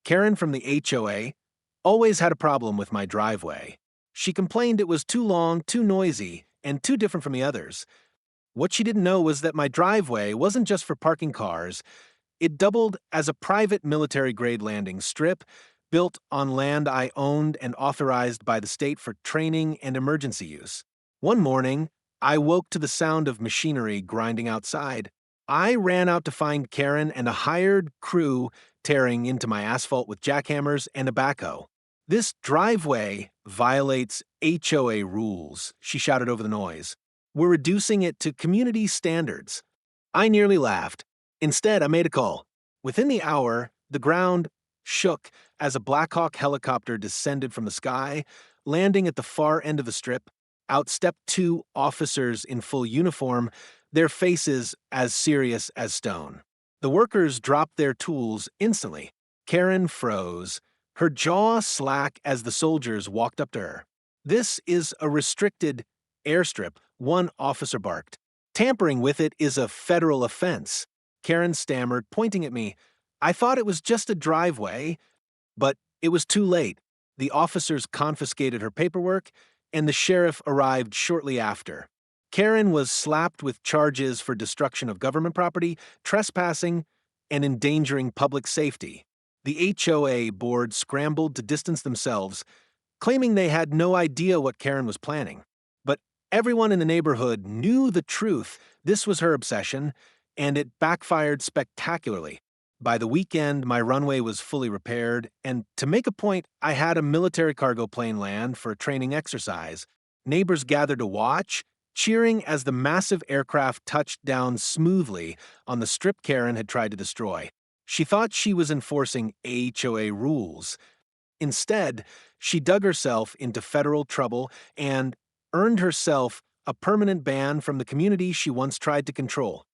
Karen from the HOA always had a problem with my driveway. She complained it was too long, too noisy, and too different from the others. What she didn't know was that my driveway wasn't just for parking cars. It doubled as a private military-grade landing strip built on land I owned and authorized by the state for training and emergency use. One morning, I woke to the sound of machinery grinding outside. I ran out to find Karen and a hired crew tearing into my asphalt with jackhammers and a backhoe. "This driveway violates HOA rules," she shouted over the noise. "We're reducing it to community standards." I nearly laughed. Instead, I made a call. Within the hour, the ground shook as a Black Hawk helicopter descended from the sky, landing at the far end of the strip. Out stepped two officers in full uniform, their faces as serious as stone. The workers dropped their tools instantly. Karen froze, her jaw slack as the soldiers walked up to her. "This is a restricted airstrip," one officer barked. "Tampering with it is a federal offense." Karen stammered, pointing at me. "I thought it was just a driveway." But it was too late. The officers confiscated her paperwork, and the sheriff arrived shortly after. Karen was slapped with charges for destruction of government property, trespassing, and endangering public safety. The HOA board scrambled to distance themselves, claiming they had no idea what Karen was planning. But everyone in the neighborhood knew the truth. This was her obsession, and it backfired spectacularly. By the weekend, my runway was fully repaired, and to make a point, I had a military cargo plane land for a training exercise. Neighbors gathered to watch, cheering as the massive aircraft touched down smoothly on the strip Karen had tried to destroy. She thought she was enforcing HOA rules. Instead, she dug herself into federal trouble and earned herself a permanent ban from the community she once tried to control.